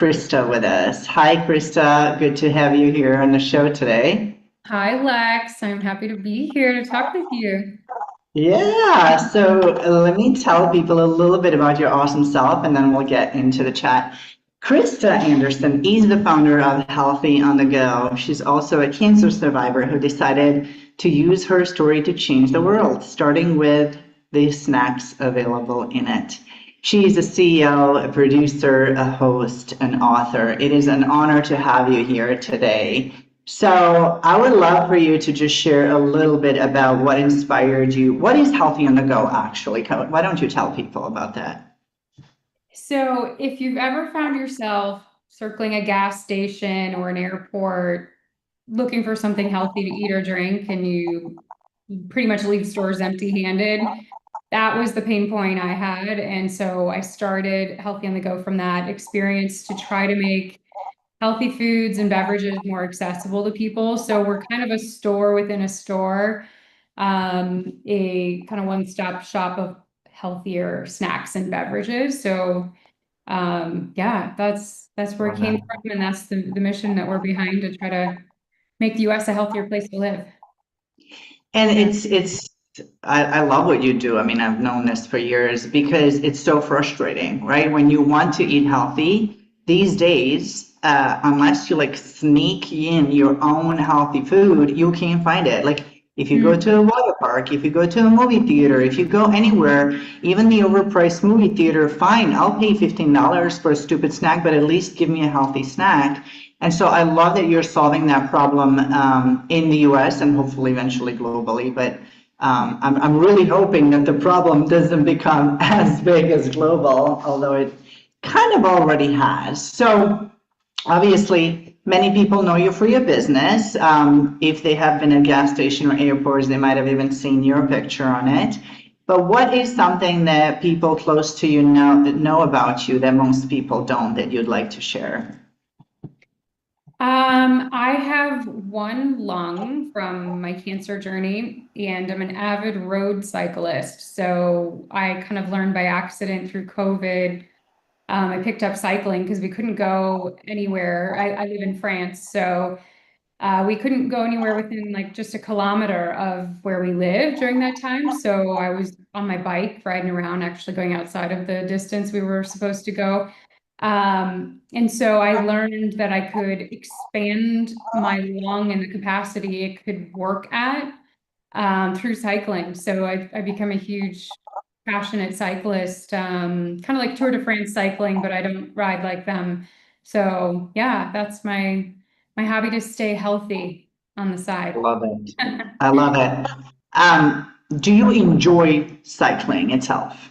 Krista with us. Hi, Krista. Good to have you here on the show today. Hi, Lex. I'm happy to be here to talk with you. Yeah, so let me tell people a little bit about your awesome self and then we'll get into the chat. Krista Anderson is the founder of Healthy on the Go. She's also a cancer survivor who decided to use her story to change the world, starting with the snacks available in it. She is a CEO, a producer, a host, an author. It is an honor to have you here today. So I would love for you to just share a little bit about what inspired you. What is Healthy on the Go, actually? Why don't you tell people about that? So, if you've ever found yourself circling a gas station or an airport looking for something healthy to eat or drink, and you pretty much leave stores empty-handed, that was the pain point I had. And so I started Healthy on the Go from that experience to try to make healthy foods and beverages more accessible to people. So we're kind of a store within a store, a kind of one-stop shop of healthier snacks and beverages. So yeah, that's where it Love came it. from, and that's the mission that we're behind to try to make the US a healthier place to live. And I love what you do. I mean, I've known this for years because it's so frustrating, right? When you want to eat healthy these days, unless you like sneak in your own healthy food, you can't find it. Like if you go Mm. to a water park, if you go to a movie theater, if you go anywhere, even the overpriced movie theater, fine, I'll pay $15 for a stupid snack, but at least give me a healthy snack. And so I love that you're solving that problem in the US and hopefully eventually globally. But I'm really hoping that the problem doesn't become as big as global, although it kind of already has. So obviously, many people know you for your business. If they have been at gas station or airports, they might have even seen your picture on it. But what is something that people close to you know about you that most people don't that you'd like to share? I have one lung from my cancer journey, and I'm an avid road cyclist. So I kind of learned by accident through COVID. I picked up cycling because we couldn't go anywhere. I live in France, so we couldn't go anywhere within like just a kilometer of where we lived during that time. So I was on my bike riding around, actually going outside of the distance we were supposed to go. And so I learned that I could expand my lung and the capacity it could work at through cycling. So I become a huge passionate cyclist, kind of like Tour de France cycling, but I don't ride like them. So yeah, that's my hobby to stay healthy on the I side. love it. I love it. Do you enjoy cycling itself?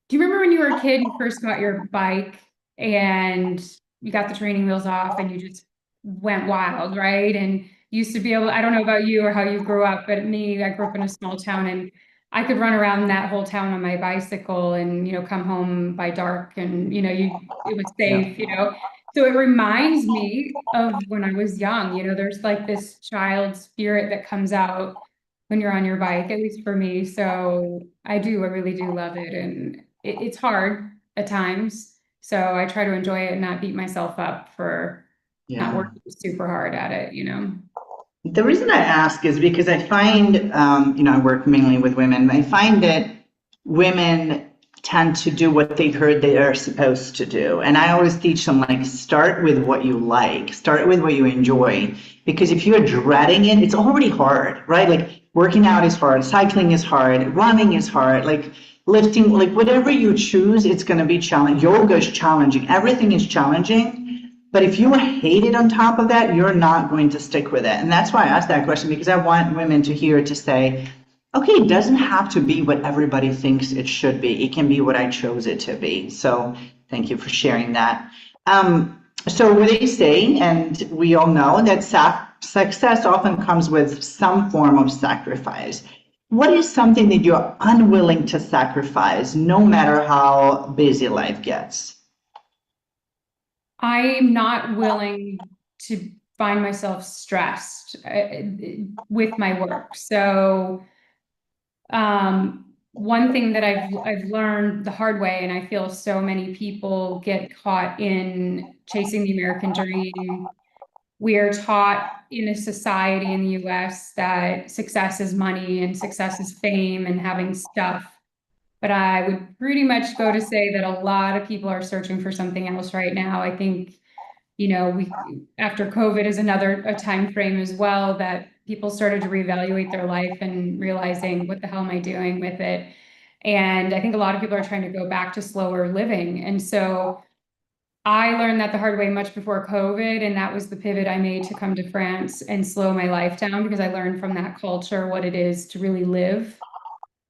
Do you remember when you were a kid, you first got your bike and you got the training wheels off and you just went wild, right? And you used to be able, I don't know about you or how you grew up, but me, I grew up in a small town and I could run around that whole town on my bicycle and, come home by dark and, it was Yeah. safe. So it reminds me of when I was young, there's like this child spirit that comes out when you're on your bike, at least for me. So I really do love it. And it's hard at times. So I try to enjoy it and not beat myself up for not Yeah. working super hard at it. The reason I ask is because I find, I work mainly with women. I find that women tend to do what they heard they are supposed to do. And I always teach them, like, start with what you like, start with what you enjoy. Because if you're dreading it, it's already hard, right? Like, working out is hard, cycling is hard, running is hard, like, lifting, like, whatever you choose, it's going to be challenging. Yoga is challenging, everything is challenging. But if you hate it on top of that, you're not going to stick with it. And that's why I asked that question because I want women to hear to say, okay, it doesn't have to be what everybody thinks it should be. It can be what I chose it to be. So thank you for sharing that. So they say, and we all know that success often comes with some form of sacrifice. What is something that you're unwilling to sacrifice, no matter how busy life gets? I'm not willing to find myself stressed with my work. So, one thing that I've learned the hard way, and I feel so many people get caught in chasing the American dream. We are taught in a society in the US that success is money and success is fame and having stuff. But I would pretty much go to say that a lot of people are searching for something else right now. I think, we after COVID is another a time frame as well that people started to reevaluate their life and realizing what the hell am I doing with it? And I think a lot of people are trying to go back to slower living. And so I learned that the hard way much before COVID, and that was the pivot I made to come to France and slow my life down because I learned from that culture what it is to really live,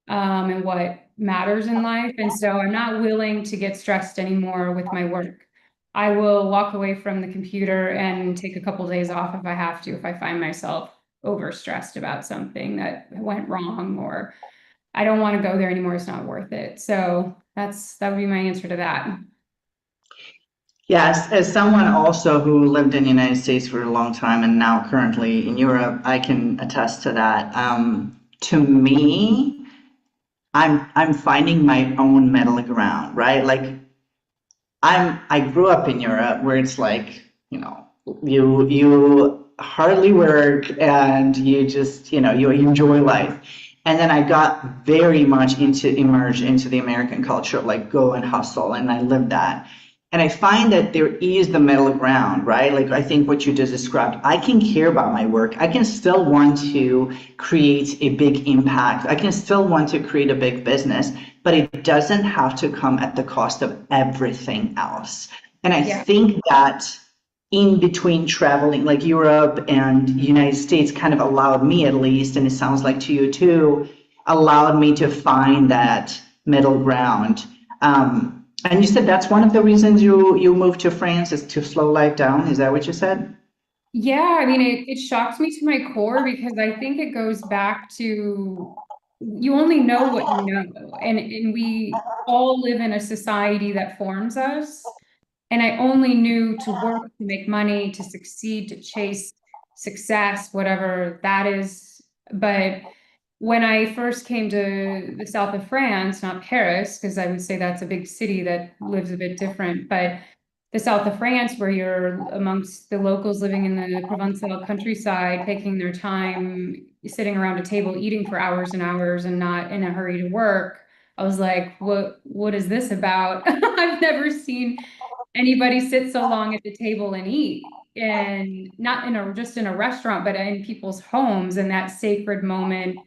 and what matters in life. And so I'm not willing to get stressed anymore with my work. I will walk away from the computer and take a couple days off if I have to, if I find myself overstressed about something that went wrong, or I don't want to go there anymore. It's not worth it. So that would be my answer to that. Yes, as someone also who lived in the United States for a long time and now currently in Europe, I can attest to that. To me, I'm finding my own middle ground, right? Like I grew up in Europe where it's like, you hardly work and you just, you enjoy life. And then I got very much immersed into the American culture of like go and hustle, and I lived that. And I find that there is the middle ground, right? Like I think what you just described, I can care about my work. I can still want to create a big impact. I can still want to create a big business, but it doesn't have to come at the cost of everything else. And I Yeah. think that in between traveling, like Europe and United States kind of allowed me at least, and it sounds like to you too, allowed me to find that middle ground. And you said that's one of the reasons you moved to France is to slow life down. Is that what you said? Yeah, I mean, it shocks me to my core because I think it goes back to you only know what you know. And we all live in a society that forms us. And I only knew to work, to make money, to succeed, to chase success, whatever that is. But when I first came to the south of France, not Paris, because I would say that's a big city that lives a bit different, but the south of France, where you're amongst the locals living in the Provençal countryside, taking their time, sitting around a table, eating for hours and hours, and not in a hurry to work. I was like, what is this about? I've never seen anybody sit so long at the table and eat. And not in a just in a restaurant, but in people's homes, and that sacred moment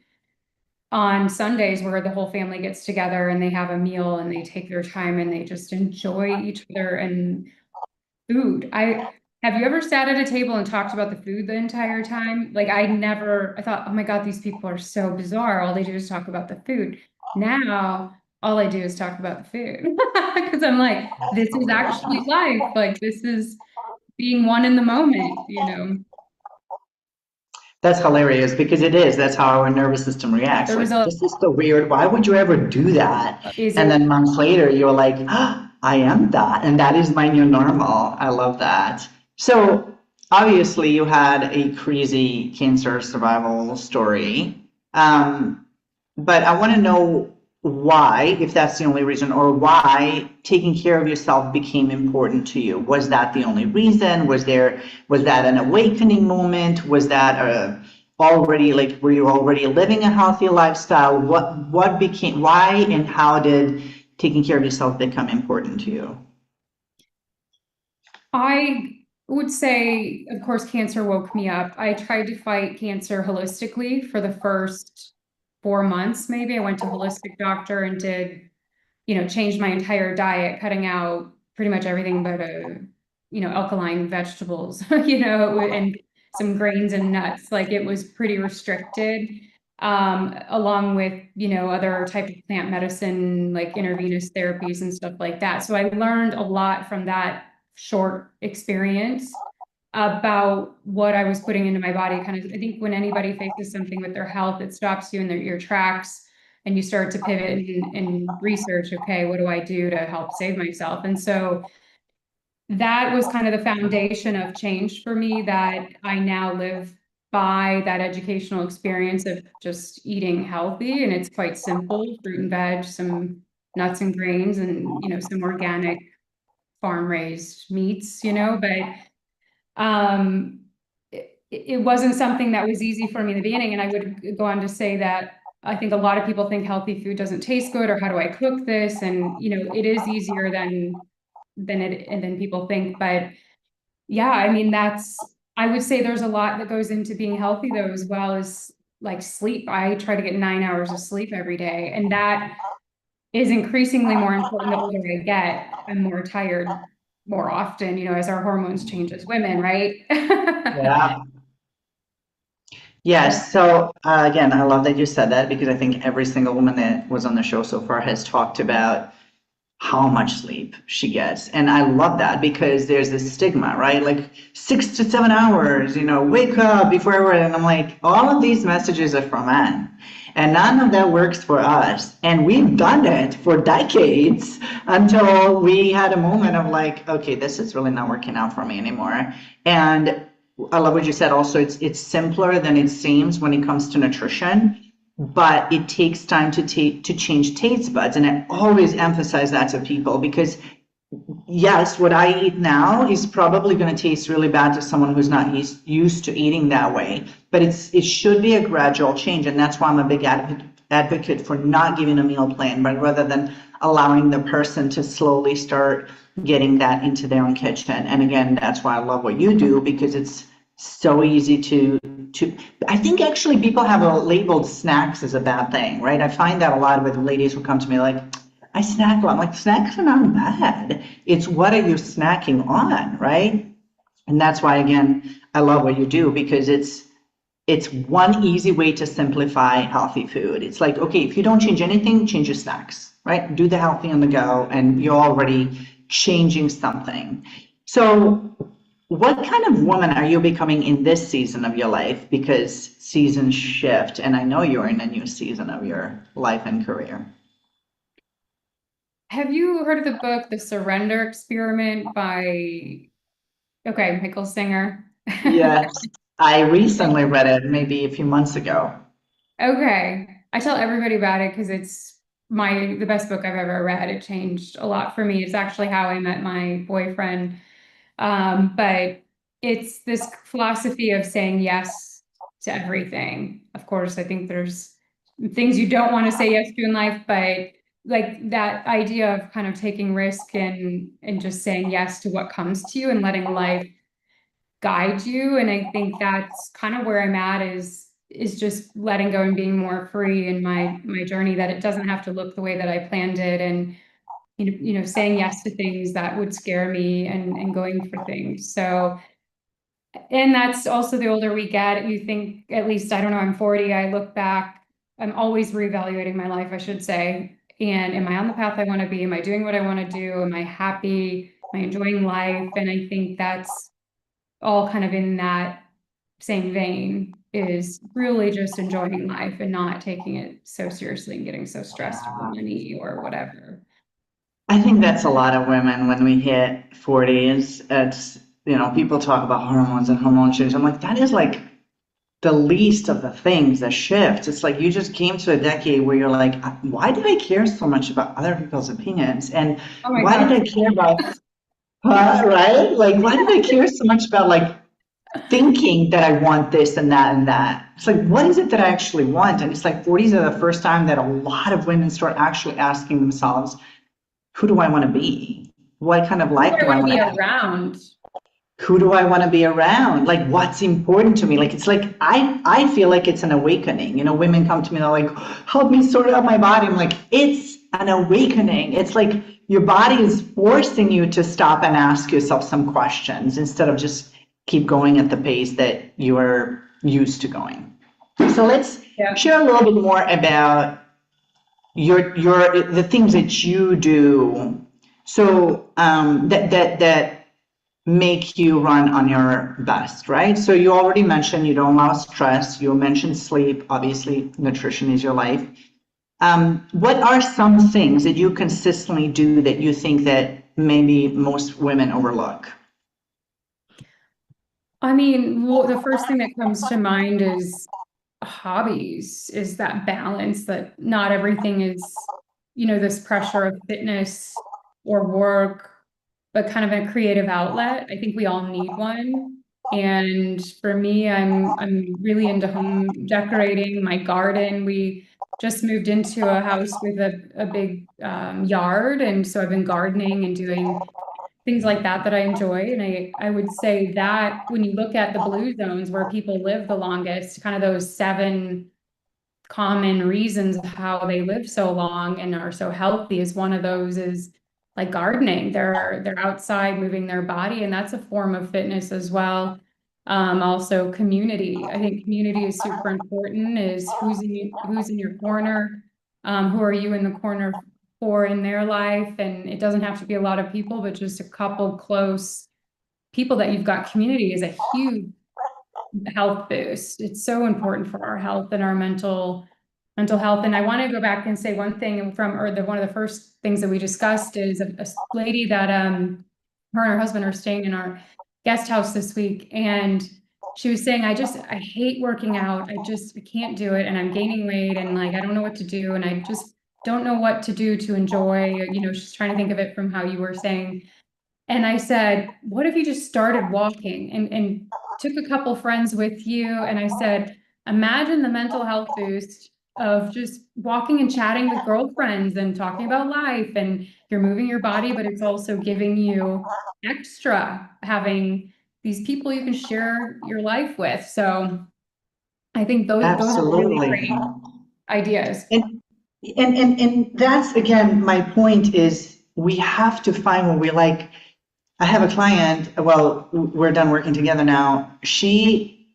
on Sundays where the whole family gets together and they have a meal and they take their time and they just enjoy each other and food. I have you ever sat at a table and talked about the food the entire time? Like I thought, oh my God, these people are so bizarre. All they do is talk about the food. Now, all I do is talk about the food. Because I'm like, this is actually life. Like this is being one in the moment. That's hilarious because it is. That's how our nervous system reacts. There was Like, a this is so weird. Why would you ever do that? is And it then months later, you're like, ah, I am that. And that is my new normal. I love that. So, obviously, you had a crazy cancer survival story. Um, but I want to know why, if that's the only reason, or why taking care of yourself became important to you. Was that the only reason? Was that an awakening moment? Was that already like were you already living a healthy lifestyle? What became why and how did taking care of yourself become important to you? I would say, of course, cancer woke me up. I tried to fight cancer holistically for the first 4 months, maybe. I went to a holistic doctor and did, changed my entire diet, cutting out pretty much everything but alkaline vegetables, and some grains and nuts. Like it was pretty restricted, along with, other type of plant medicine, like intravenous therapies and stuff like that. So I learned a lot from that short experience about what I was putting into my body. Kind of, I think when anybody faces something with their health, it stops you in your tracks and you start to pivot and research, okay, what do I do to help save myself? And so that was kind of the foundation of change for me that I now live by that educational experience of just eating healthy, and it's quite simple: fruit and veg, some nuts and grains, and some organic farm raised meats, but it wasn't something that was easy for me in the beginning. And I would go on to say that I think a lot of people think healthy food doesn't taste good, or how do I cook this? And it is easier than people think. But yeah, I mean, I would say there's a lot that goes into being healthy, though, as well as like sleep. I try to get 9 hours of sleep every day, and that is increasingly more important the older I get. I'm more tired more often, as our hormones change as women, right? Yeah. Yes. So again, I love that you said that because I think every single woman that was on the show so far has talked about how much sleep she gets. And I love that because there's this stigma, right? Like 6 to 7 hours, wake up before everyone. And I'm like, all of these messages are for men. And none of that works for us. And we've done it for decades until we had a moment of like, okay, this is really not working out for me anymore. And I love what you said also. It's simpler than it seems when it comes to nutrition, but it takes time to change taste buds. And I always emphasize that to people because yes, what I eat now is probably going to taste really bad to someone who's not used to eating that way. But it should be a gradual change, and that's why I'm a big advocate for not giving a meal plan, but rather than allowing the person to slowly start getting that into their own kitchen. And again, that's why I love what you do because it's so easy to. I think actually people have labeled snacks as a bad thing, right? I find that a lot with ladies who come to me like, I snack a lot. I'm like, snacks are not bad. It's what are you snacking on, right? And that's why, again, I love what you do because it's one easy way to simplify healthy food. It's like, okay, if you don't change anything, change your snacks, right? Do the healthy on the go, and you're already changing something. So, what kind of woman are you becoming in this season of your life? Because seasons shift, and I know you're in a new season of your life and career. Have you heard of the book The Surrender Experiment by Michael Singer? Yes, I recently read it maybe a few months ago. Okay. I tell everybody about it because it's the best book I've ever read. It changed a lot for me. It's actually how I met my boyfriend. But it's this philosophy of saying yes to everything. Of course, I think there's things you don't want to say yes to in life, but like that idea of kind of taking risk and just saying yes to what comes to you and letting life guide you. And I think that's kind of where I'm at is just letting go and being more free in my journey, that it doesn't have to look the way that I planned it. And saying yes to things that would scare me and going for things. So, and that's also the older we get, you think, at least, I don't know, I'm 40, I look back, I'm always reevaluating my life, I should say. And am I on the path I want to be? Am I doing what I want to do? Am I happy? Am I enjoying life? And I think that's all kind of in that same vein, is really just enjoying life and not taking it so seriously and getting so stressed over money or whatever. I think that's a lot of women when we hit 40s. People talk about hormones and hormone change. I'm like, that is like the least of the things, the shift. It's like you just came to a decade where you're like, why did I care so much about other people's opinions? And Oh my why did gosh. I care about, right? Like, why did I care so much about like thinking that I want this and that and that? It's like, what is it that I actually want? And it's like 40s are the first time that a lot of women start actually asking themselves, who do I want to be? What kind of Who do life I do I want to want to be have? around? Who do I want to be around? Like, what's important to me? Like, it's like, I feel like it's an awakening. Women come to me, they're like, help me sort out my body. I'm like, it's an awakening. It's like your body is forcing you to stop and ask yourself some questions instead of just keep going at the pace that you are used to going. So let's Yeah. share a little bit more about the things that you do. So that make you run on your best, right? So you already mentioned you don't allow stress. You mentioned sleep. Obviously, nutrition is your life. What are some things that you consistently do that you think that maybe most women overlook? I mean, well, the first thing that comes to mind is hobbies, is that balance that not everything is, this pressure of fitness or work, but kind of a creative outlet. I think we all need one. And for me, I'm really into home decorating, my garden. We just moved into a house with a big yard, and so I've been gardening and doing things like that that I enjoy. And I would say that when you look at the blue zones where people live the longest, kind of those 7 common reasons how they live so long and are so healthy, is one of those is like gardening. They're outside moving their body, and that's a form of fitness as well. Also community. I think community is super important, is who's in your corner, who are you in the corner for in their life. And it doesn't have to be a lot of people, but just a couple close people that you've got. Community is a huge health boost. It's so important for our health and our mental health. And I want to go back and say one thing one of the first things that we discussed is a lady that her and her husband are staying in our guest house this week, and she was saying, I hate working out. I can't do it, and I'm gaining weight, and like I don't know what to do, and I just don't know what to do to enjoy. She's trying to think of it from how you were saying. And I said, what if you just started walking and took a couple friends with you? And I said, imagine the mental health boost of just walking and chatting with girlfriends and talking about life, and you're moving your body, but it's also giving you extra having these people you can share your life with. So I think those are really Absolutely. great ideas. And that's again, my point is we have to find what we like. I have a client, well, we're done working together now. She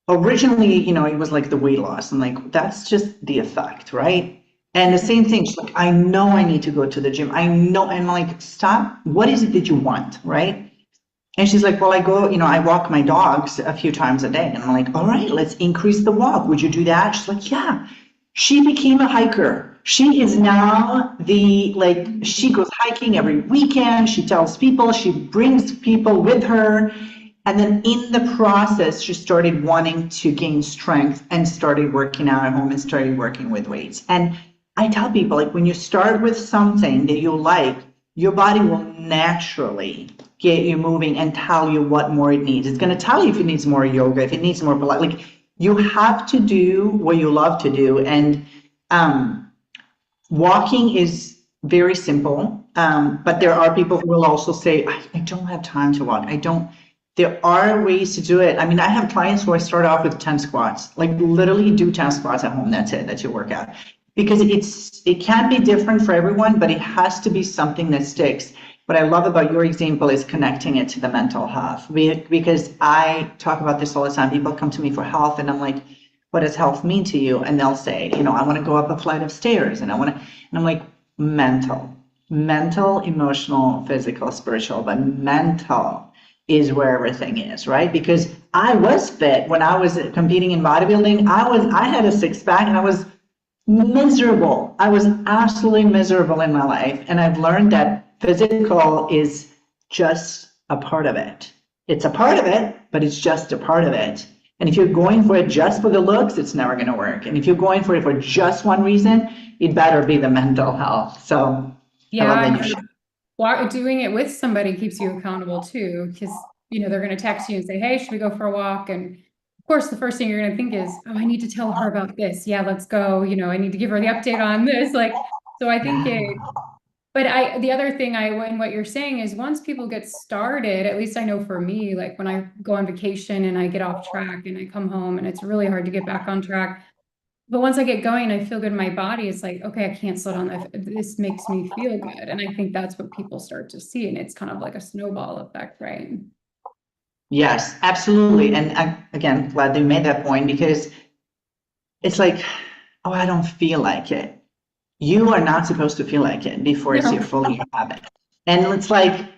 originally, it was like the weight loss. I'm like, that's just the effect, right? And the same thing, she's like, I know I need to go to the gym. I know. And I'm like, stop. What is it that you want, right? And she's like, well, I go, I walk my dogs a few times a day. And I'm like, all right, let's increase the walk. Would you do that? She's like, yeah. She became a hiker. She is now she goes hiking every weekend. She tells people, she brings people with her. And then in the process, she started wanting to gain strength and started working out at home and started working with weights. And I tell people, like, when you start with something that you like, your body will naturally get you moving and tell you what more it needs. It's going to tell you if it needs more yoga, if it needs more, like, you have to do what you love to do. And walking is very simple, but there are people who will also say, I don't have time to walk. There are ways to do it. I mean, I have clients who I start off with 10 squats, like literally do 10 squats at home. That's it, that's your workout. Because it can be different for everyone, but it has to be something that sticks. What I love about your example is connecting it to the mental health, because I talk about this all the time. People come to me for health, and I'm like, what does health mean to you? And they'll say, I want to go up a flight of stairs, and and I'm like, mental, emotional, physical, spiritual, but mental is where everything is, right? Because I was fit when I was competing in bodybuilding. I had a six pack, and I was miserable. I was absolutely miserable in my life. And I've learned that physical is just a part of it. It's a part of it, but it's just a part of it. And if you're going for it just for the looks, it's never going to work. And if you're going for it for just one reason, it better be the mental health. So Yeah, doing it with somebody keeps you accountable too, because they're going to text you and say, hey, should we go for a walk? And of course, the first thing you're going to think is, oh, I need to tell her about this. Yeah, let's go. I need to give her the update on this. So I think the other thing in what you're saying is, once people get started, at least I know for me, like when I go on vacation and I get off track and I come home and it's really hard to get back on track. But once I get going and I feel good in my body, it's like, okay, I can't slow down. This makes me feel good. And I think that's what people start to see. And it's kind of like a snowball effect, right? Yes, absolutely. And again, glad they made that point, because it's like, oh, I don't feel like it. You are not supposed to feel like it before it's your full habit. And it's like,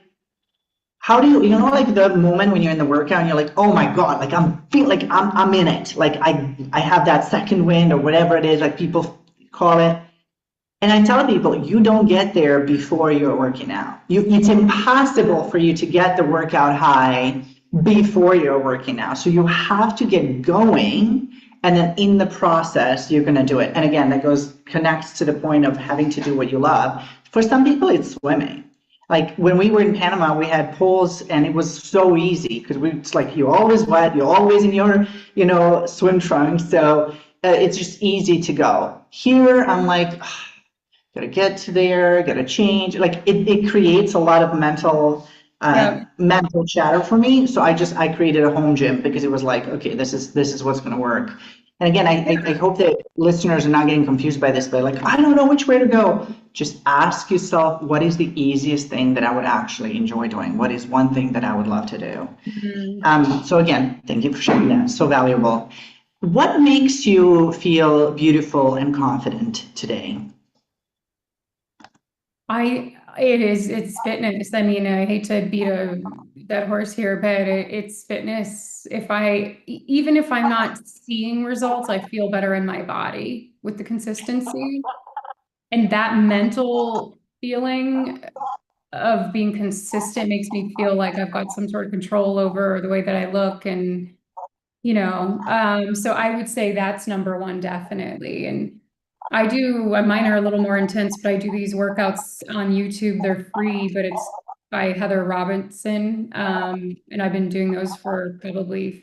how do you like the moment when you're in the workout and you're like, oh my God, like I'm in it. Like I have that second wind, or whatever it is, like people call it. And I tell people, you don't get there before you're working out. It's impossible for you to get the workout high before you're working out. So you have to get going, and then in the process, you're going to do it. And again, that connects to the point of having to do what you love. For some people, it's swimming. Like when we were in Panama, we had pools, and it was so easy because it's like you're always wet, you're always in your, swim trunks. So it's just easy to go. Here, I'm like, gotta get to there, gotta change. Like it creates a lot of mental chatter for me. So I created a home gym because it was like, okay, this is what's gonna work. And again, I hope that listeners are not getting confused by this, but like, I don't know which way to go. Just ask yourself, what is the easiest thing that I would actually enjoy doing? What is one thing that I would love to do? So again, thank you for sharing that. So valuable. What makes you feel beautiful and confident today? It's fitness. I mean, I hate to beat a dead horse here, but it's fitness. Even if I'm not seeing results, I feel better in my body with the consistency. And that mental feeling of being consistent makes me feel like I've got some sort of control over the way that I look. And, so I would say that's number one, definitely. And mine are a little more intense, but I do these workouts on YouTube. They're free, but it's by Heather Robinson. And I've been doing those for probably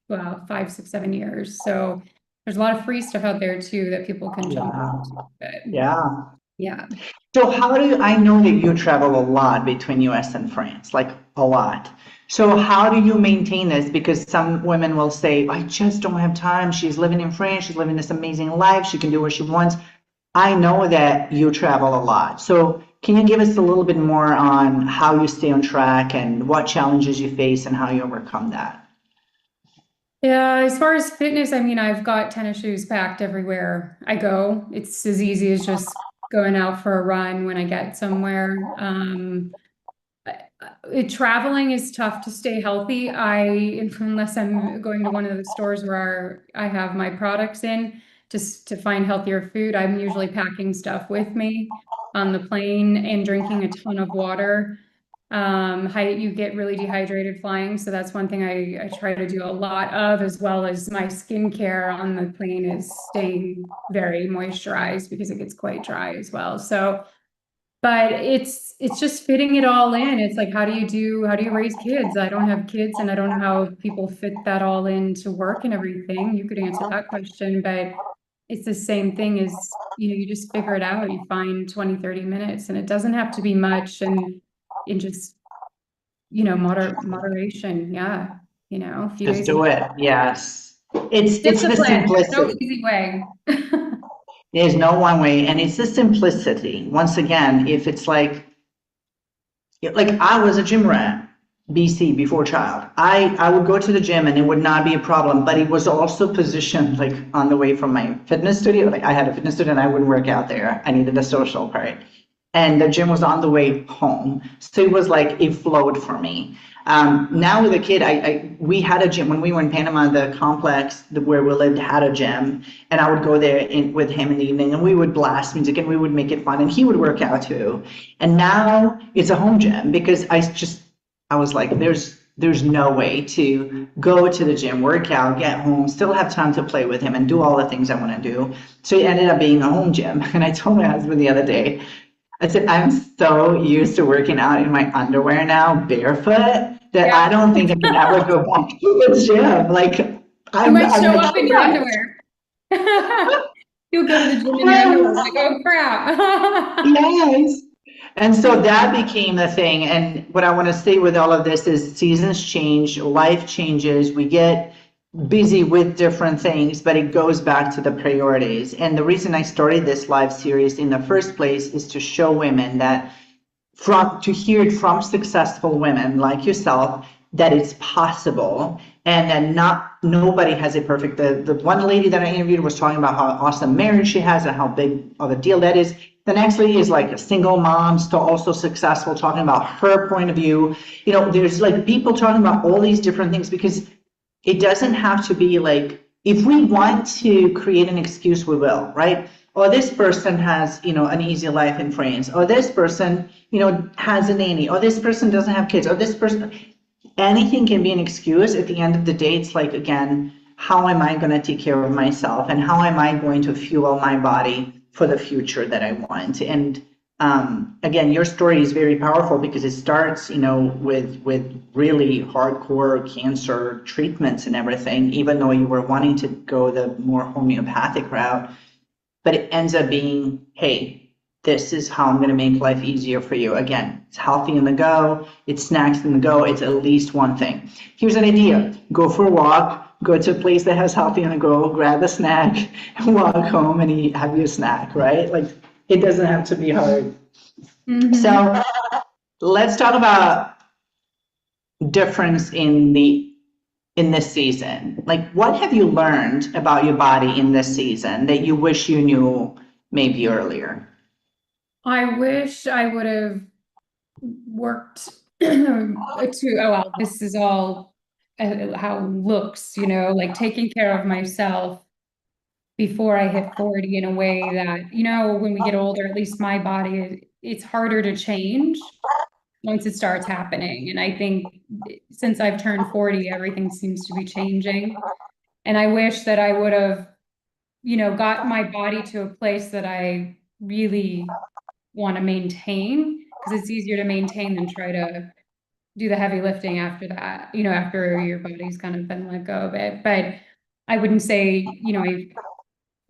5, 6, 7 years. So there's a lot of free stuff out there too that people can jump into. Yeah. So I know that you travel a lot between US and France, like a lot. So how do you maintain this? Because some women will say, I just don't have time. She's living in France. She's living this amazing life. She can do what she wants. I know that you travel a lot. So can you give us a little bit more on how you stay on track and what challenges you face and how you overcome that? Yeah, as far as fitness, I mean, I've got tennis shoes packed everywhere I go. It's as easy as just going out for a run when I get somewhere. Traveling is tough to stay healthy. Unless I'm going to one of the stores where I have my products in, just to find healthier food, I'm usually packing stuff with me on the plane and drinking a ton of water. You get really dehydrated flying, so that's one thing I try to do a lot of, as well as my skincare on the plane is staying very moisturized because it gets quite dry as well. So, but it's just fitting it all in. It's like, how do you raise kids? I don't have kids, and I don't know how people fit that all into work and everything. You could answer that question, but it's the same thing as, you just figure it out. You find 20, 30 minutes, and it doesn't have to be much, and just, moderation. Yeah. A few Just days. do it. Yes. It's the Discipline. There's no simplicity. easy way. There's no one way, and it's the simplicity. Once again, if it's like I was a gym rat, BC, before child. I would go to the gym and it would not be a problem, but it was also positioned like on the way from my fitness studio. Like I had a fitness studio and I wouldn't work out there. I needed the social part. And the gym was on the way home. So it was like it flowed for me. Now with a kid, we had a gym when we were in Panama. The complex where we lived had a gym, and I would go there with him in the evening, and we would blast music and we would make it fun, and he would work out too. And now it's a home gym because I was like, there's no way to go to the gym, work out, get home, still have time to play with him and do all the things I want to do. So it ended up being a home gym. And I told my husband the other day, I said, I'm so used to working out in my underwear now, barefoot, that I don't think I can ever go back to the gym. Like, You might show up in your underwear. You'll go to the gym in your underwear, like, oh crap. Yes. And so that became the thing. And what I want to say with all of this is seasons change, life changes, we get busy with different things, but it goes back to the priorities. And the reason I started this live series in the first place is to show women that to hear it from successful women like yourself, that it's possible and that nobody has it perfect. The one lady that I interviewed was talking about how awesome marriage she has and how big of a deal that is. The next lady is like a single mom, still also successful, talking about her point of view. There's like people talking about all these different things because it doesn't have to be like, if we want to create an excuse, we will, right? Or this person has, an easy life in France, or this person, has a nanny, or this person doesn't have kids, or this person. anything can be an excuse. At the end of the day, it's like, again, how am I going to take care of myself and how am I going to fuel my body for the future that I want? And again, your story is very powerful because it starts, with really hardcore cancer treatments and everything, even though you were wanting to go the more homeopathic route, but it ends up being, hey, this is how I'm going to make life easier for you. Again, it's healthy in the go, it's snacks in the go, it's at least one thing. Here's an idea: go for a walk, go to a place that has healthy on the go, grab a snack, and walk home and have your snack, right? Like, it doesn't have to be hard. So let's talk about difference in this season. Like, what have you learned about your body in this season that you wish you knew maybe earlier? I wish I would have worked well, this is all how it looks, like taking care of myself before I hit 40 in a way that, when we get older, at least my body, it's harder to change once it starts happening. And I think since I've turned 40, everything seems to be changing. And I wish that I would have, got my body to a place that I really want to maintain, because it's easier to maintain than try to do the heavy lifting after that, after your body's kind of been let go of it. But I wouldn't say,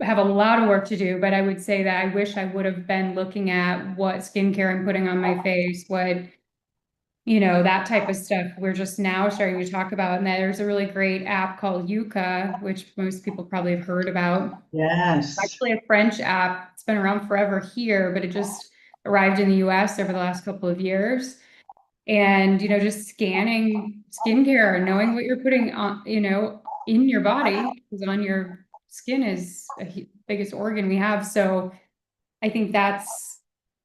I have a lot of work to do, but I would say that I wish I would have been looking at what skincare I'm putting on my face, what, that type of stuff we're just now starting to talk about. And there's a really great app called Yuka, which most people probably have heard about. It's Yes. actually a French app. It's been around forever here, but it just arrived in the US over the last couple of years. And, just scanning skincare, knowing what you're putting on, in your body, because on your skin is the biggest organ we have. So I think that's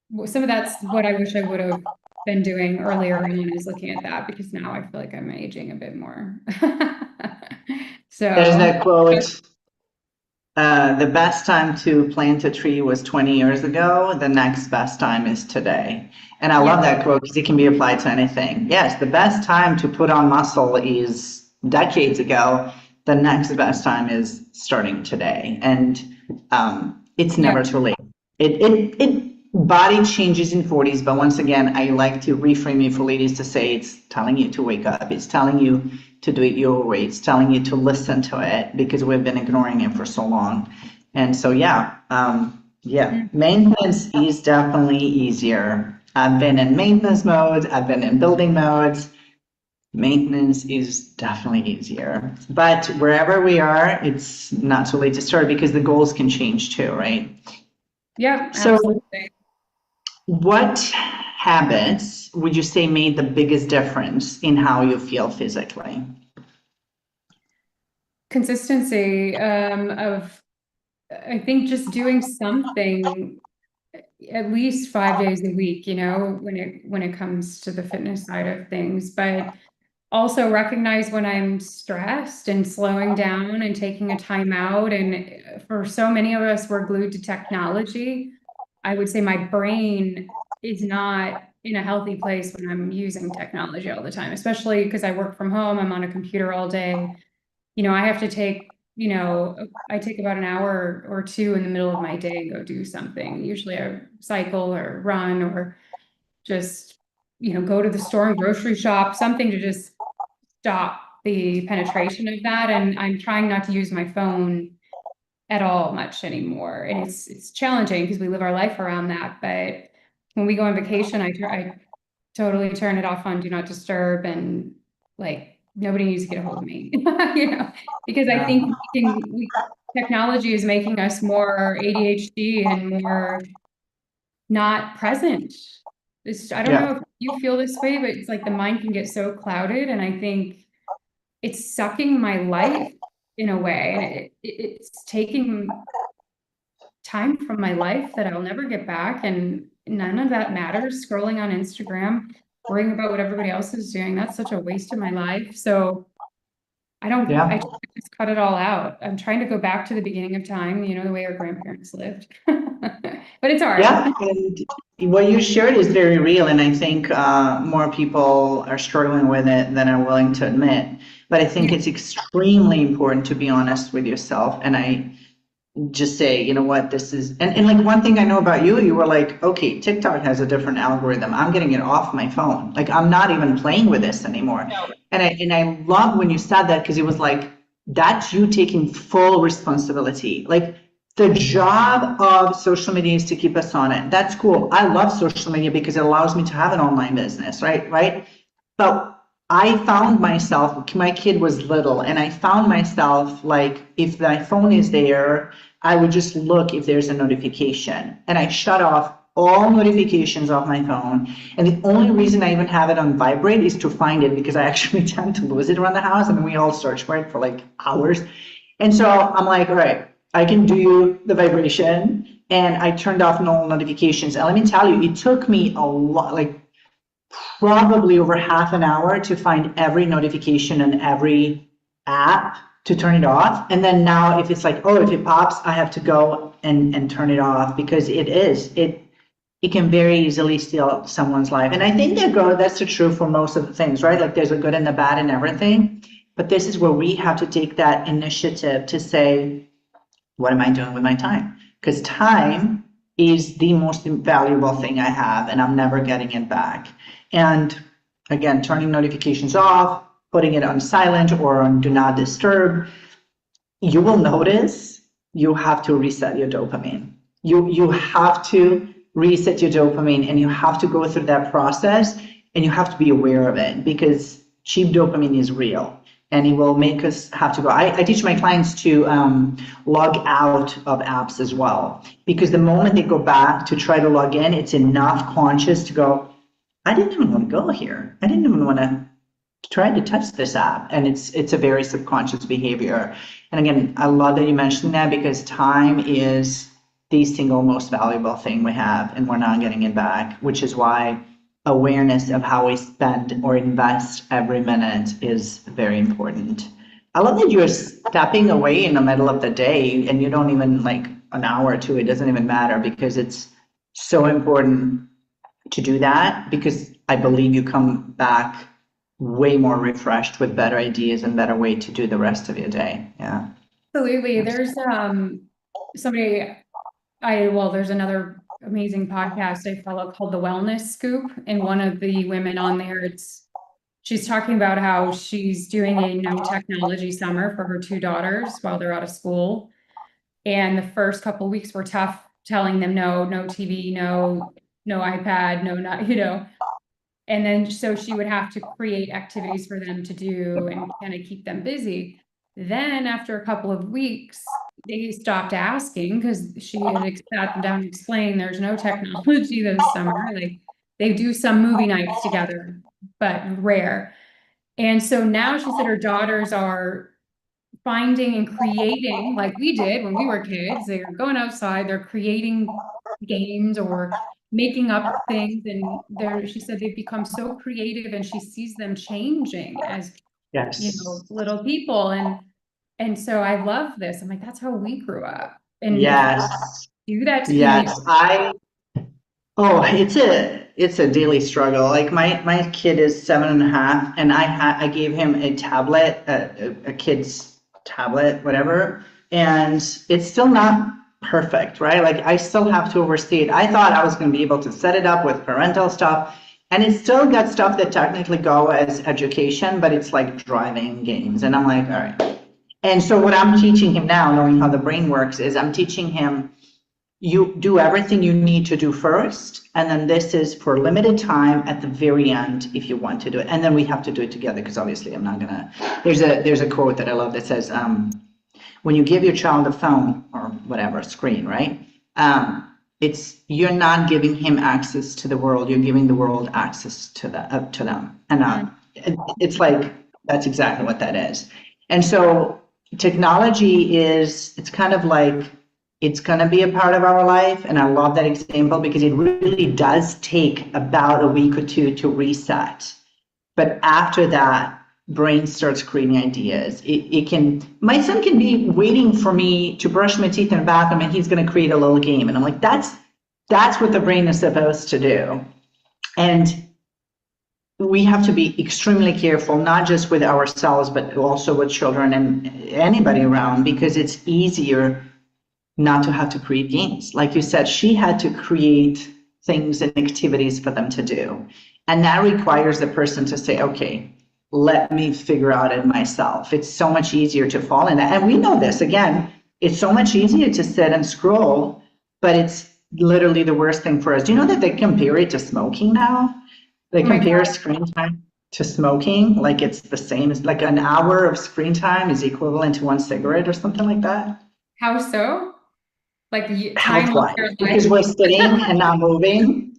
what I wish I would have been doing earlier on, is looking at that, because now I feel like I'm aging a bit more. There's So that quote, the best time to plant a tree was 20 years ago. The next best time is today. And I love yeah, that quote because it can be applied to anything. Yes, the best time to put on muscle is decades ago. The next best time is starting today. And it's yeah, never too late. Body changes in 40s, but once again, I like to reframe it for ladies to say it's telling you to wake up. It's telling you to do it your way. It's telling you to listen to it because we've been ignoring it for so long. And so, maintenance is definitely easier. I've been in maintenance mode. I've been in building modes. Maintenance is definitely easier. But wherever we are, it's not too late to start because the goals can change too, right? yeah, So absolutely. what habits would you say made the biggest difference in how you feel physically? Consistency of, I think, just doing something at least 5 days a week, when it comes to the fitness side of things. But also recognize when I'm stressed and slowing down and taking a time out. And for so many of us, we're glued to technology. I would say my brain is not in a healthy place when I'm using technology all the time, especially because I work from home. I'm on a computer all day. I have to I take about an hour or two in the middle of my day and go do something. Usually I cycle or run or just, go to the store and grocery shop, something to just stop the penetration of that. And I'm trying not to use my phone at all much anymore. And it's challenging because we live our life around that. But when we go on vacation, I totally turn it off on do not disturb, and like nobody needs to get a hold of me, because I Yeah. think technology is making us more ADHD and more not present. I don't Yeah. know if you feel this way, but it's like the mind can get so clouded, and I think it's sucking my life in a way, and it's taking time from my life that I'll never get back, and none of that matters. Scrolling on Instagram, worrying about what everybody else is doing, that's such a waste of my life. So Yeah. I just cut it all out. I'm trying to go back to the beginning of time, the way our grandparents lived. But it's hard. Yeah, and what you shared is very real, and I think more people are struggling with it than are willing to admit. But I think Yeah. it's extremely important to be honest with yourself, and I just say, you know what, this is, and like one thing I know about you, you were like, okay, TikTok has a different algorithm. I'm getting it off my phone. Like I'm not even playing with this anymore. And I love when you said that because it was like, that's you taking full responsibility. Like the job of social media is to keep us on it. That's cool. I love social media because it allows me to have an online business, right? Right. But I found myself, my kid was little, and I found myself like, if my phone is there, I would just look if there's a notification. And I shut off all notifications off my phone. And the only reason I even have it on vibrate is to find it because I actually tend to lose it around the house. I mean, we all search for it for like hours. And so I'm like, all right, I can do the vibration. And I turned off no notifications. And let me tell you, it took me a lot, like probably over half an hour to find every notification and every app to turn it off. And then now if it's like, oh, if it pops, I have to go and turn it off because it can very easily steal someone's life. And I think that's the truth for most of the things, right? Like there's a good and the bad in everything. But this is where we have to take that initiative to say, what am I doing with my time? Because time is the most valuable thing I have, and I'm never getting it back. And again, turning notifications off, putting it on silent or on do not disturb, you will notice you have to reset your dopamine. You have to reset your dopamine, and you have to go through that process, and you have to be aware of it because cheap dopamine is real. And it will make us have to go. I teach my clients to log out of apps as well, because the moment they go back to try to log in, it's enough conscious to go, I didn't even want to go here. I didn't even want to try to touch this app. And it's a very subconscious behavior. And again, I love that you mentioned that because time is the single most valuable thing we have, and we're not getting it back, which is why awareness of how we spend or invest every minute is very important. I love that you're stepping away in the middle of the day and you don't even like an hour or two, it doesn't even matter because it's so important to do that because I believe you come back way more refreshed with better ideas and better way to do the rest of your day. Yeah. Absolutely. There's somebody there's another amazing podcast I follow called The Wellness Scoop, and one of the women on there, she's talking about how she's doing a no technology summer for her two daughters while they're out of school. And the first couple of weeks were tough, telling them no TV, no iPad, no, not, and then so she would have to create activities for them to do and kind of keep them busy. Then after a couple of weeks, they stopped asking because she had sat them down and explained there's no technology this summer. Like they do some movie nights together, but rare. And so now she said her daughters are finding and creating like we did when we were kids. They're going outside, they're creating games or making up things. And she said they've become so creative and she sees them changing as, Yes. little people. And so I love this. I'm like, that's how we grew up. And Yes. do that to Yes. It's a daily struggle. Like my kid is 7.5 and I gave him a tablet, a kid's tablet, whatever. And it's still not perfect, right? Like I still have to oversee it. I thought I was going to be able to set it up with parental stuff. And it's still got stuff that technically go as education, but it's like driving games. And I'm like, all right. And so what I'm teaching him now, knowing how the brain works, is I'm teaching him, you do everything you need to do first, and then this is for limited time at the very end if you want to do it. And then we have to do it together because obviously I'm not gonna, there's a quote that I love that says, when you give your child a phone or whatever, a screen, right? You're not giving him access to the world, you're giving the world access to them. And it's like, that's exactly what that is. And so technology it's kind of like, it's going to be a part of our life. And I love that example because it really does take about a week or two to reset. But after that, brain starts creating ideas. My son can be waiting for me to brush my teeth in the bathroom and he's going to create a little game. And I'm like, that's what the brain is supposed to do. And we have to be extremely careful, not just with ourselves, but also with children and anybody around, because it's easier not to have to create games. Like you said, she had to create things and activities for them to do. And that requires the person to say, okay, let me figure out it myself. It's so much easier to fall in that. And we know this, again, it's so much easier to sit and scroll, but it's literally the worst thing for us. Do you know that they compare it to smoking now? They compare screen time to smoking, like it's the same as like an hour of screen time is equivalent to one cigarette or something like that. How so? Like time off Health-wise, your because life? we're sitting and not moving,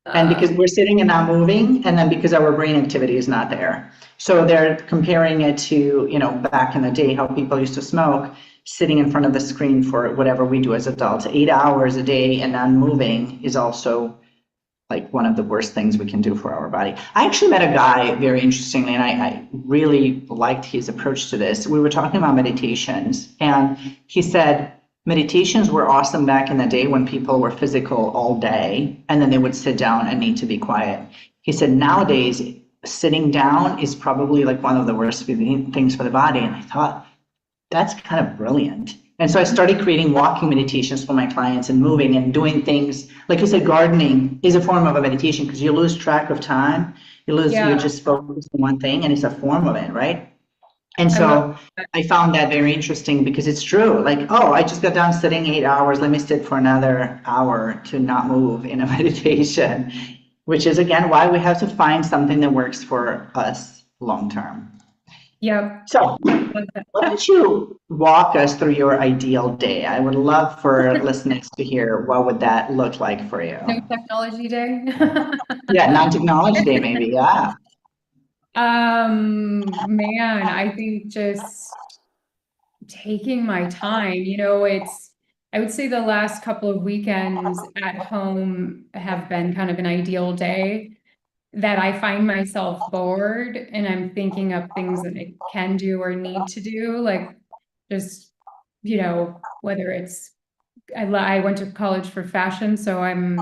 and because we're sitting and not moving, and then because our brain activity is not there. So they're comparing it to, back in the day, how people used to smoke, sitting in front of the screen for whatever we do as adults. 8 hours a day and not moving is also like one of the worst things we can do for our body. I actually met a guy, very interestingly, and I really liked his approach to this. We were talking about meditations, and he said meditations were awesome back in the day when people were physical all day, and then they would sit down and need to be quiet. He said nowadays, sitting down is probably like one of the worst things for the body. And I thought, that's kind of brilliant. And so I started creating walking meditations for my clients and moving and doing things. Like you said, gardening is a form of a meditation because you lose track of time. You just focus on one thing, and it's a form of it, right? And so I found that very interesting because it's true. Like, oh, I just got done sitting 8 hours. Let me sit for another hour to not move in a meditation, which is, again, why we have to find something that works for us long term. Yep. So why don't you walk us through your ideal day? I would love for listeners to hear what would that look like for you. No technology day. Yeah, non-technology day maybe, yeah. Man, I think just taking my time, I would say the last couple of weekends at home have been kind of an ideal day that I find myself bored and I'm thinking of things that I can do or need to do, like just, whether it's, I went to college for fashion, so I'm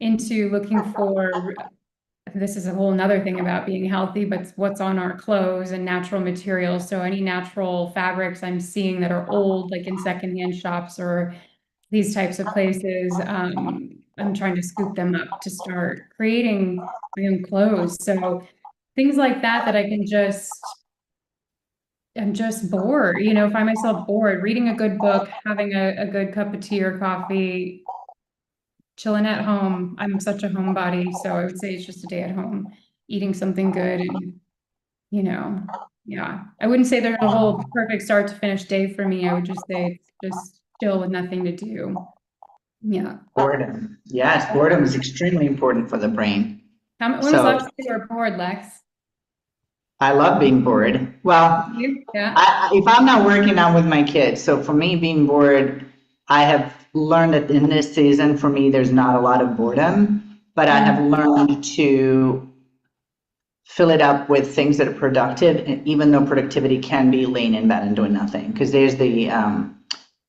into looking for, this is a whole nother thing about being healthy, but what's on our clothes and natural materials. So any natural fabrics I'm seeing that are old, like in secondhand shops or these types of places, I'm trying to scoop them up to start creating my own clothes. So things like that I can I'm just bored, find myself bored, reading a good book, having a good cup of tea or coffee, chilling at home. I'm such a homebody, so I would say it's just a day at home, eating something good and, yeah. I wouldn't say there's a whole perfect start to finish day for me. I would just say it's just chill with nothing to do. Yeah. Boredom. Yes, boredom is extremely important for the brain. When was the last time you were bored, Lex? I love being bored. Well, yeah. If I'm not working out with my kids, so for me being bored, I have learned that in this season, for me, there's not a lot of boredom, but I have learned to fill it up with things that are productive, and even though productivity can be laying in bed and doing nothing, because there's the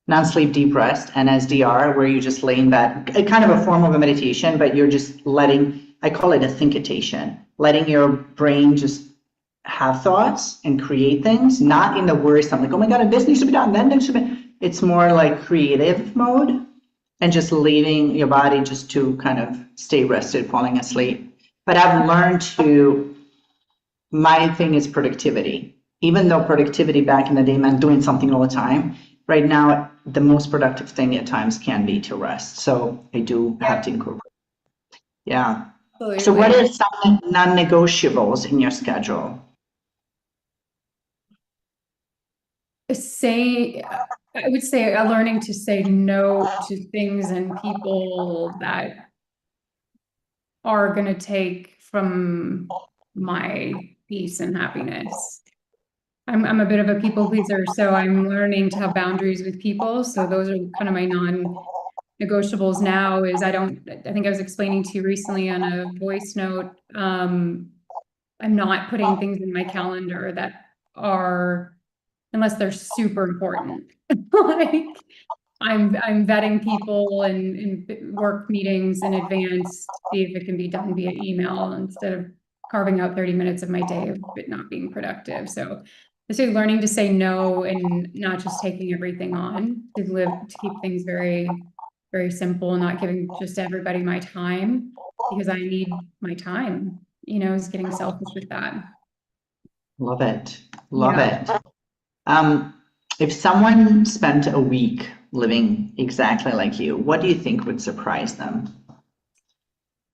non-sleep deep rest, NSDR, where you just lay in bed, kind of a form of a meditation, but you're just letting, I call it a thinkitation, letting your brain just have thoughts and create things, not in the worrisome, like, oh my God, this needs to be done, then needs to be. It's more like creative mode and just leaving your body just to kind of stay rested, falling asleep. But I've learned my thing is productivity. Even though productivity back in the day meant doing something all the time, right now, the most productive thing at times can be to rest. So I do have to incorporate. Yeah. Absolutely. So what are some non-negotiables in your schedule? I would say learning to say no to things and people that are going to take from my peace and happiness. I'm a bit of a people pleaser, so I'm learning to have boundaries with people. So those are kind of my non-negotiables now. I think I was explaining to you recently on a voice note, I'm not putting things in my calendar that are, unless they're super important. Like I'm vetting people in work meetings in advance, see if it can be done via email instead of carving out 30 minutes of my day of it not being productive. So learning to say no and not just taking everything on, to keep things very, very simple and not giving just everybody my time because I need my time, is getting selfish with that. Love it. Love Yeah. it. Um, if someone spent a week living exactly like you, what do you think would surprise them?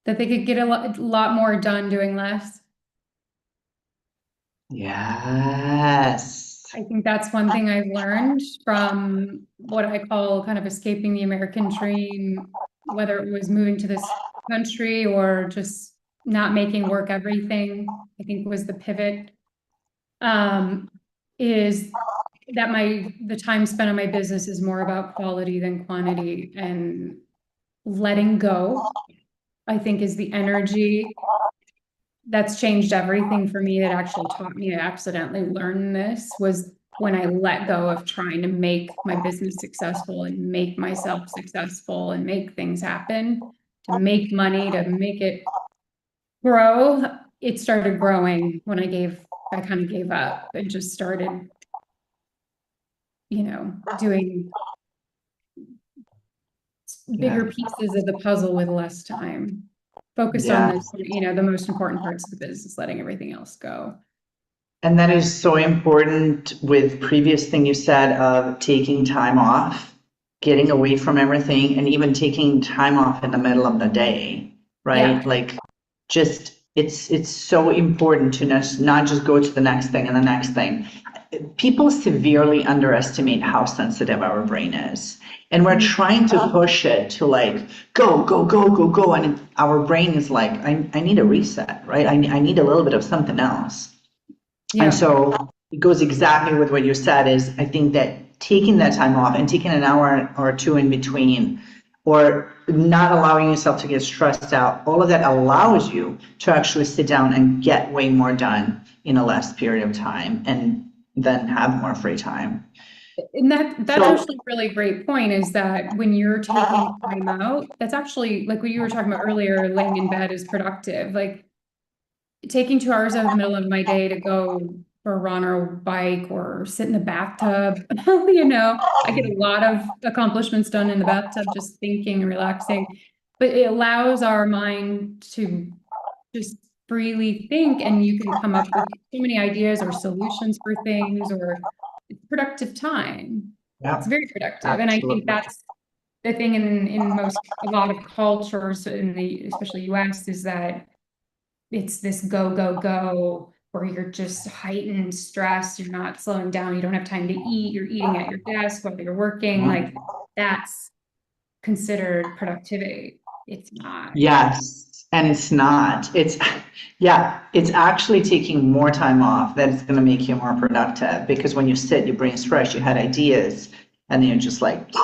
That they could get a lot more done doing less. Yes. I think that's one thing I've learned from what I call kind of escaping the American dream, whether it was moving to this country or just not making work everything, I think was the pivot. Is that the time spent on my business is more about quality than quantity, and letting go, I think, is the energy that's changed everything for me. That actually taught me, I accidentally learned this, was when I let go of trying to make my business successful and make myself successful and make things happen, to make money, to make it grow. It started growing when I kind of gave up and just started, doing bigger Yeah. pieces of the puzzle with less time. Focused on Yeah. the most important parts of the business, letting everything else go. And that is so important with previous thing you said of taking time off, getting away from everything, and even taking time off in the middle of the day, Yeah. right? Like just it's so important to not just go to the next thing and the next thing. People severely underestimate how sensitive our brain is. And we're Mhm. trying to push it to like go, go, go, go, go. And our brain is like, I need a reset, right? I need a little bit of something else. And Yeah. so it goes exactly with what you said is I think that taking that time off and taking an hour or two in between or not allowing yourself to get stressed out, all of that allows you to actually sit down and get way more done in a less period of time and then have more free time. And that's So actually a really great point, is that when you're taking time out, that's actually like what you were talking about earlier, laying in bed is productive. Like taking 2 hours out of the middle of my day to go for a run or a bike or sit in the bathtub, I get a lot of accomplishments done in the bathtub, just thinking and relaxing. But it allows our mind to just freely think, and you can come up with so many ideas or solutions for things, or it's productive time. It's yeah, very productive. And I think absolutely. that's the thing in a lot of cultures in the, especially US, is that it's this go, go, go, where you're just heightened stress, you're not slowing down, you don't have time to eat, you're eating at your desk while you're working. Mhm. Like that's considered productivity. It's not. Yes, and it's not. Yeah, it's actually taking more time off that is going to make you more productive because when you sit, your brain's fresh, you had ideas, and then you're just like,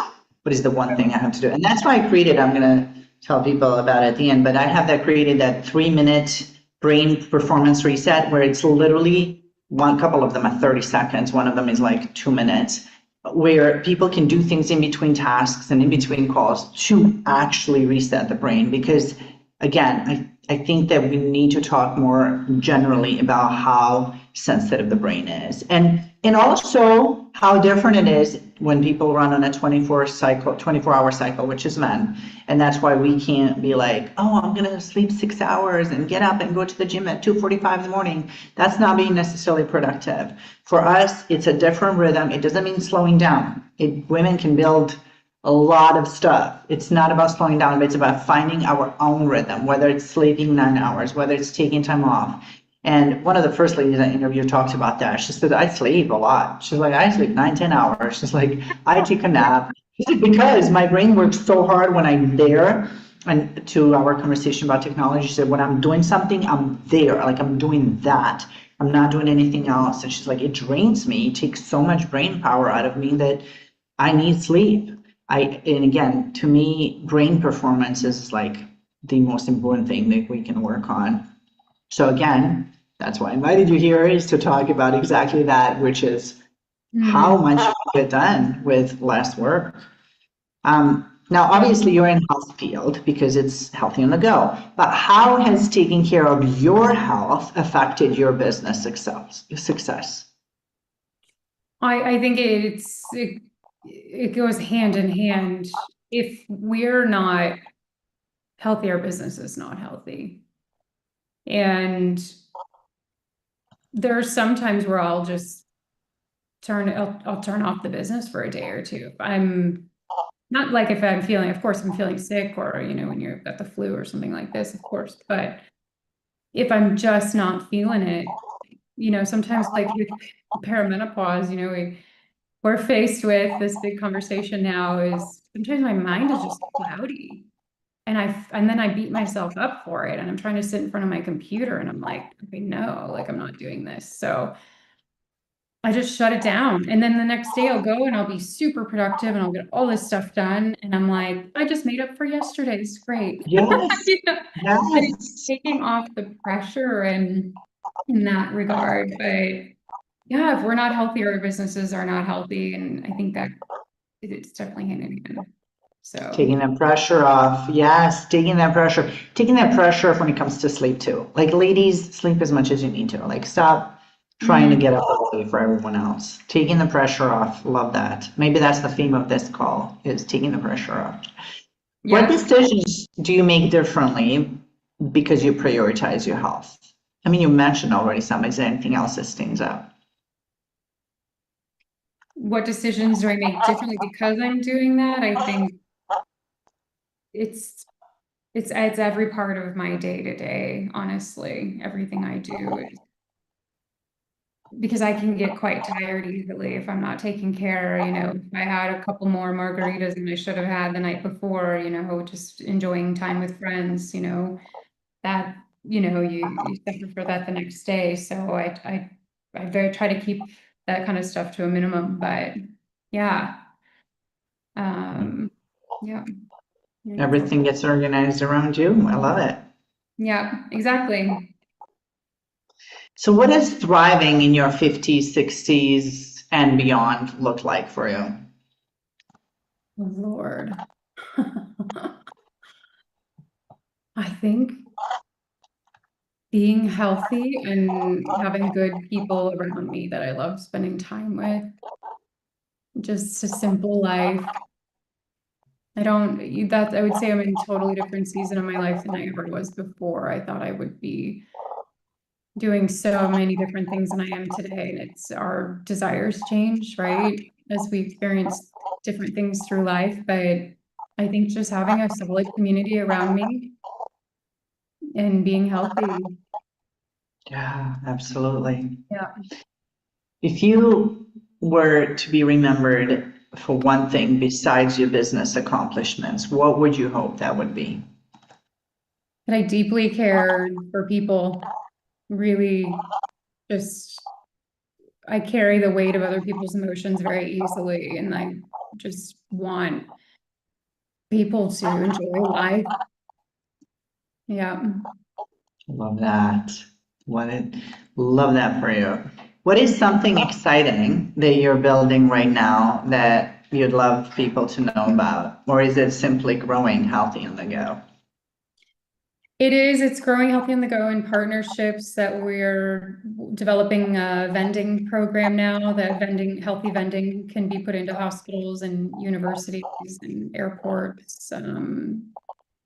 what is the one thing I have to do? And that's why I created, I'm going to tell people about it at the end, but I have that created that 3-minute brain performance reset where it's literally one couple of them are 30 seconds, one of them is like 2 minutes where people can do things in between tasks and in between calls to actually reset the brain. Because again, I think that we need to talk more generally about how sensitive the brain is and also how different it is when people run on a 24-hour cycle, which is men. And that's why we can't be like, oh, I'm going to sleep 6 hours and get up and go to the gym at 2:45 in the morning. That's not being necessarily productive. For us, it's a different rhythm. It doesn't mean slowing down. Women can build a lot of stuff. It's not about slowing down, but it's about finding our own rhythm, whether it's sleeping 9 hours, whether it's taking time off. And one of the first ladies I interviewed talked about that. She said, I sleep a lot. She's like, I sleep 9, 10 hours. She's like, I take a nap. She said, because my brain works so hard when I'm there. And to our conversation about technology, she said, when I'm doing something, I'm there. Like I'm doing that. I'm not doing anything else. And she's like, it drains me. It takes so much brain power out of me that I need sleep. And again, to me, brain performance is like the most important thing that we can work on. So again, That's why I invited you here, is to talk about exactly that, which is how Mhm. much you get done with less work. Now, obviously, you're in health field because it's healthy on the go, but how has taking care of your health affected your business success? I think it goes hand in hand. If we're not healthy, our business is not healthy. And there are some times where I'll just I'll turn off the business for a day or two. If I'm not like if I'm feeling, of course, I'm feeling sick, or when you've got the flu or something like this, of course. But if I'm just not feeling it, sometimes like with perimenopause, we're faced with this big conversation now is sometimes my mind is just cloudy. And then I beat myself up for it, and I'm trying to sit in front of my computer and I'm like, okay, no, like I'm not doing this. So I just shut it down. And then the next day I'll go and I'll be super productive and I'll get all this stuff done. And I'm like, I just made up for yesterday. It's great. Yes, And it's yes. taking off the pressure and in that regard. But yeah, if we're not healthy, our businesses are not healthy. And I think that it's definitely hand in hand. So Taking that pressure off. Yes, taking that pressure. Taking that pressure off when it comes to sleep too. Like, ladies, sleep as much as you need to. Like, stop trying to mm, get up early for everyone else. Taking the pressure off. Love that. Maybe that's the theme of this call, is taking the pressure off. What yeah. decisions do you make differently because you prioritize your health? I mean, you mentioned already some. Is there anything else that stands out? What decisions do I make differently because I'm doing that? I think it's it's every part of my day to day, honestly. Everything I do is because I can get quite tired easily if I'm not taking care. If I had a couple more margaritas than I should have had the night before, just enjoying time with friends, that, you suffer for that the next day. So I very try to keep that kind of stuff to a minimum, but yeah. Um, yeah, yeah, Everything gets organized around you. I love it. yeah, exactly. So, what does thriving in your 50s, 60s, and beyond look like for you? Oh, Lord. I think being healthy and having good people around me that I love spending time with, just a simple life. I would say I'm in a totally different season of my life than I ever was before. I thought I would be doing so many different things than I am today. And it's our desires change, right? As we experience different things through life. But I think just having a solid community around me and being healthy. Yeah, absolutely. Yeah. If you were to be remembered for one thing besides your business accomplishments, what would you hope that would be? And I deeply cared for people, really just I carry the weight of other people's emotions very easily, and I just want people to enjoy life. Yeah. Love that. Love that for you. What is something exciting that you're building right now that you'd love people to know about? Or is it simply growing healthy on the go? It's growing healthy on the go in partnerships that we're developing a vending program now that healthy vending can be put into hospitals and universities and airports, and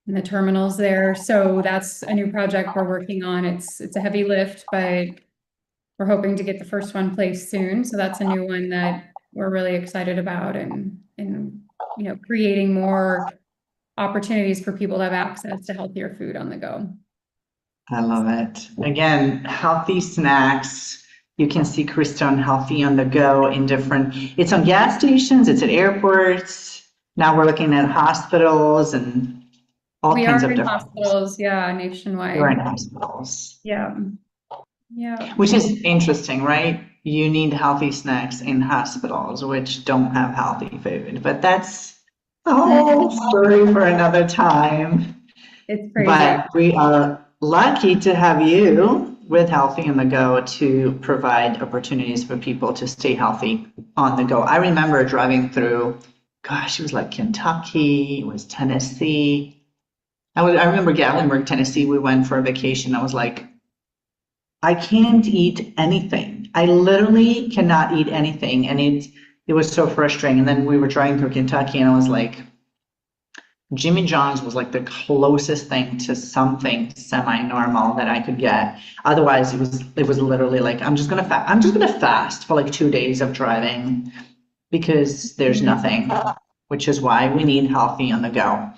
the terminals there. So that's a new project we're working on. It's a heavy lift, but we're hoping to get the first one placed soon. So that's a new one that we're really excited about, and creating more opportunities for people to have access to healthier food on the go. I love it. Again, healthy snacks. You can see Krista on Healthy on the Go in it's on gas stations, it's at airports. Now we're looking at hospitals and all We kinds are of in different things. hospitals, yeah, You're in nationwide. hospitals, Yeah, yeah. which is interesting, right? You need healthy snacks in hospitals, which don't have healthy food, but that's a whole story for another time. It's crazy. But we are lucky to have you with Healthy on the Go to provide opportunities for people to stay healthy on the go. I remember driving through, gosh, it was like Kentucky, it was Tennessee. I remember Gatlinburg, Tennessee. We went for a vacation. I was like, I can't eat anything. I literally cannot eat anything. And it was so frustrating. And then we were driving through Kentucky and I was like, Jimmy John's was like the closest thing to something semi-normal that I could get. Otherwise, it was literally like I'm just gonna fast for like 2 days of driving because there's nothing, which is why we need Healthy on the Go.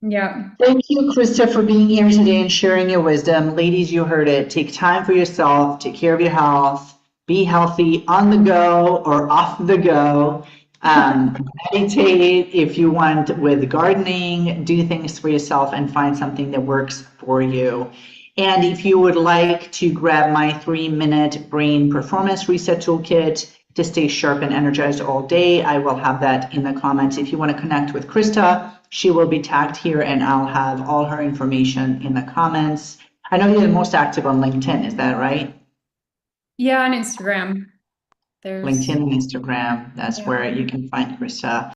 Yeah. Thank you, Krista, for being here today and sharing your wisdom. Ladies, you heard it. Take time for yourself, take care of your health, be healthy on the go or off the go. Meditate if you want with gardening, do things for yourself and find something that works for you. And if you would like to grab my 3-minute brain performance reset toolkit to stay sharp and energized all day, I will have that in the comments. If you want to connect with Krista, she will be tagged here and I'll have all her information in the comments. I know you're the most active on LinkedIn, is that right? Yeah, on Instagram. There's LinkedIn and Instagram, that's Yeah. where you can find Krista.